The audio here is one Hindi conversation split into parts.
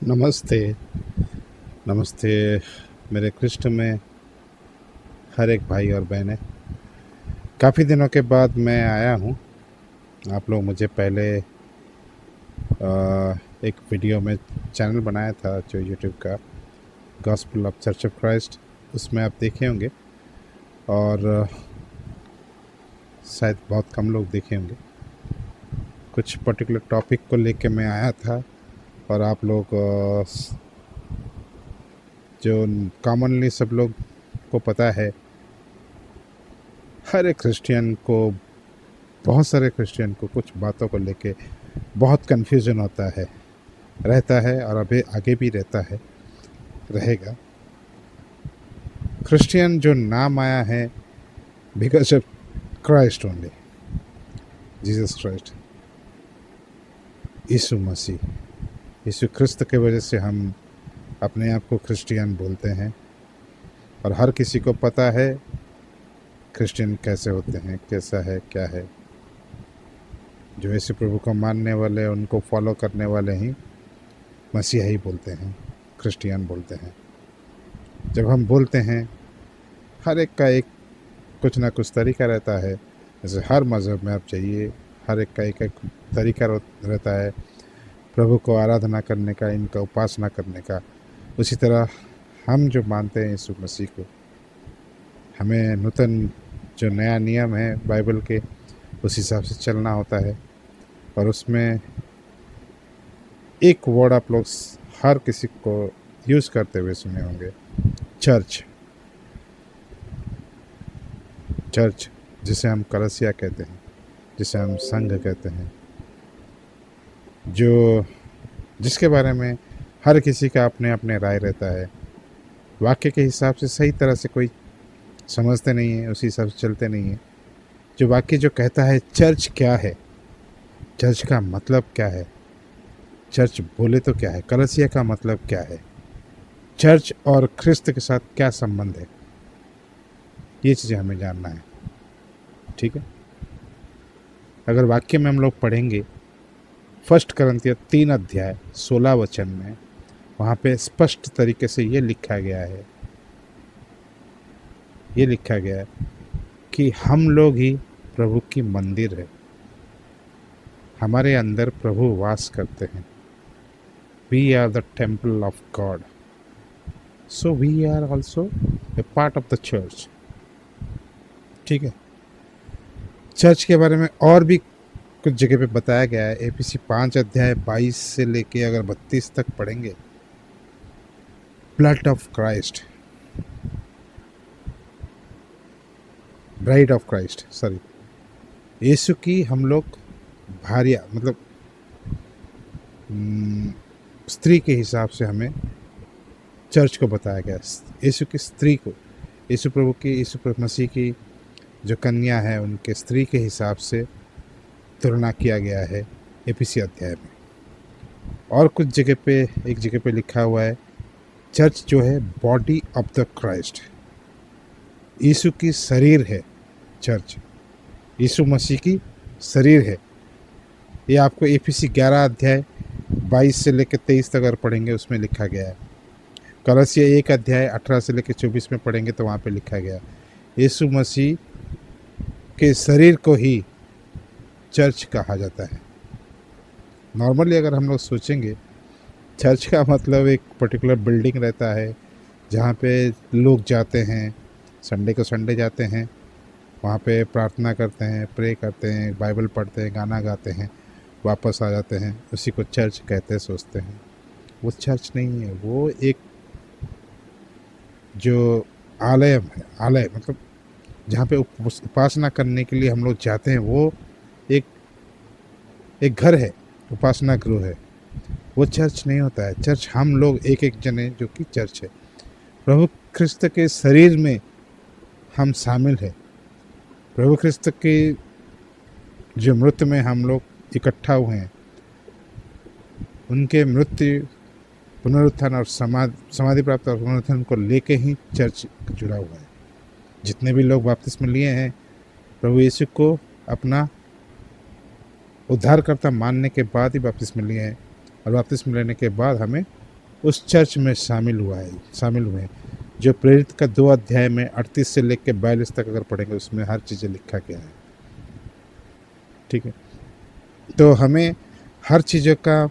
नमस्ते, नमस्ते मेरे कृष्ण में हर एक भाई और बहनें। काफ़ी दिनों के बाद मैं आया हूँ। आप लोग मुझे पहले एक वीडियो में चैनल बनाया था जो यूट्यूब का gospel of church of Christ, उसमें आप देखे होंगे और शायद बहुत कम लोग देखे होंगे। कुछ पर्टिकुलर टॉपिक को लेके मैं आया था और आप लोग जो कॉमनली सब लोग को पता है, हर एक क्रिश्चियन को, बहुत सारे क्रिश्चियन को कुछ बातों को लेके बहुत कन्फ्यूज़न होता है, रहता है और अभी आगे भी रहता है, रहेगा। क्रिश्चियन जो नाम आया है because of Christ only, Jesus Christ, यीशु मसीह, यीशु क्रिस्त के वजह से हम अपने आप को क्रिश्चियन बोलते हैं। और हर किसी को पता है क्रिश्चियन कैसे होते हैं, कैसा है, क्या है। जो यीशु प्रभु को मानने वाले, उनको फॉलो करने वाले ही मसीही बोलते हैं, क्रिश्चियन बोलते हैं। जब हम बोलते हैं, हर एक का एक कुछ ना कुछ तरीका रहता है। जैसे हर मज़हब में आप जाइए, हर एक का एक एक तरीका रहता है प्रभु को आराधना करने का, इनका उपासना करने का। उसी तरह हम जो मानते हैं यीशु मसीह को, हमें नूतन जो नया नियम है बाइबल के, उस हिसाब से चलना होता है। और उसमें एक वर्ड आप लोग हर किसी को यूज़ करते हुए सुने होंगे, चर्च। चर्च जिसे हम कलीसिया कहते हैं, जिसे हम संघ कहते हैं, जो जिसके बारे में हर किसी का अपने अपने राय रहता है। वाक्य के हिसाब से सही तरह से कोई समझते नहीं है, उसी हिसाब से चलते नहीं है। जो वाक्य जो कहता है चर्च क्या है, चर्च का मतलब क्या है, चर्च बोले तो क्या है, कलीसिया का मतलब क्या है, चर्च और ख्रिस्त के साथ क्या संबंध है, ये चीज़ें हमें जानना है। ठीक है। अगर वाक्य में हम लोग पढ़ेंगे 1 कुरिन्थियों 3 अध्याय 16 वचन में, वहाँ पे स्पष्ट तरीके से ये लिखा गया है, कि हम लोग ही प्रभु की मंदिर है, हमारे अंदर प्रभु वास करते हैं। We are the temple of God, so we are also a part of the church. ठीक है। चर्च के बारे में और भी कुछ जगह पे बताया गया है। एपीसी 5 अध्याय 22 से लेके अगर 32 तक पढ़ेंगे, blood of Christ, bride of Christ, sorry, यीशु की हम लोग भार्या, मतलब स्त्री के हिसाब से हमें चर्च को बताया गया। यीशु की स्त्री को, यीशु प्रभु की, यीशु प्रभु मसीह की जो कन्या है, उनके स्त्री के हिसाब से तुलना किया गया है एपीसी अध्याय में। और कुछ जगह पे, एक जगह पे लिखा हुआ है चर्च जो है बॉडी ऑफ द क्राइस्ट, यीशु की शरीर है चर्च, यीशु मसीह की शरीर है। ये आपको एपीसी 11 अध्याय 22 से लेकर 23 तक अगर पढ़ेंगे, उसमें लिखा गया है। कलसिया 1 अध्याय 18 से लेकर 24 में पढ़ेंगे तो वहाँ पे लिखा गया यीशु मसीह के शरीर को ही चर्च कहा जाता है। नॉर्मली अगर हम लोग सोचेंगे, चर्च का मतलब एक पर्टिकुलर बिल्डिंग रहता है जहाँ पे लोग जाते हैं, संडे को संडे जाते हैं, वहाँ पे प्रार्थना करते हैं, प्रे करते हैं, बाइबल पढ़ते हैं, गाना गाते हैं, वापस आ जाते हैं। उसी को चर्च कहते हैं, सोचते हैं। वो चर्च नहीं है, वो एक जो आलय है, आलय मतलब जहाँ पे उपासना करने के लिए हम लोग जाते हैं, वो एक घर है, उपासना गृह है। वो चर्च नहीं होता है। चर्च हम लोग एक एक जने जो कि चर्च है। प्रभु ख्रिस्त के शरीर में हम शामिल हैं। प्रभु ख्रिस्त के जो मृत्यु में हम लोग इकट्ठा हुए हैं, उनके मृत्यु, पुनरुत्थान और समाधि प्राप्त और पुनरुत्थान को लेके ही चर्च जुड़ा हुआ है। जितने भी लोग बपतिस्मा लिए हैं, प्रभु यीशु को अपना उद्धारकर्ता मानने के बाद ही बपतिस्मा लिए हैं, और बपतिस्मा लेने के बाद हमें उस चर्च में शामिल हुए हैं। जो प्रेरित का 2 अध्याय में 38 से लेकर 42 तक अगर पढ़ेंगे उसमें हर चीज़ें लिखा गया है। ठीक है, तो हमें हर चीज़ों का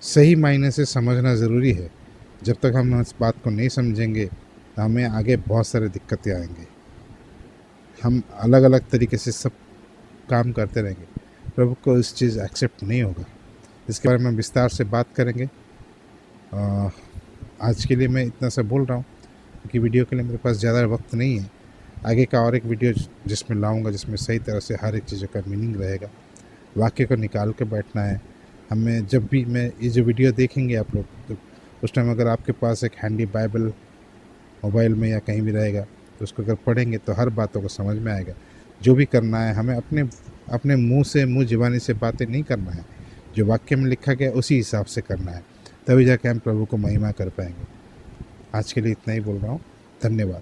सही मायने से समझना ज़रूरी है। जब तक हम इस बात को नहीं समझेंगे तो हमें आगे बहुत सारे दिक्कतें आएंगे। हम अलग अलग तरीके से सब काम करते रहेंगे, प्रभु को इस चीज़ एक्सेप्ट नहीं होगा। इसके बारे में विस्तार से बात करेंगे। आज के लिए मैं इतना सा बोल रहा हूँ क्योंकि वीडियो के लिए मेरे पास ज़्यादा वक्त नहीं है। आगे का और एक वीडियो जिसमें लाऊंगा, जिसमें सही तरह से हर एक चीज़ों का मीनिंग रहेगा। वाक्य को निकाल के बैठना है हमें। जब भी मैं ये जो वीडियो देखेंगे आप लोग, तो उस टाइम अगर आपके पास एक हैंडी बाइबल मोबाइल में या कहीं भी रहेगा तो उसको अगर पढ़ेंगे तो हर बातों को समझ में आएगा। जो भी करना है हमें अपने मुँह ज़ुबानी से बातें नहीं करना है। जो वाक्य में लिखा गया उसी हिसाब से करना है, तभी जाके हम प्रभु को महिमा कर पाएंगे। आज के लिए इतना ही बोल रहा हूँ। धन्यवाद।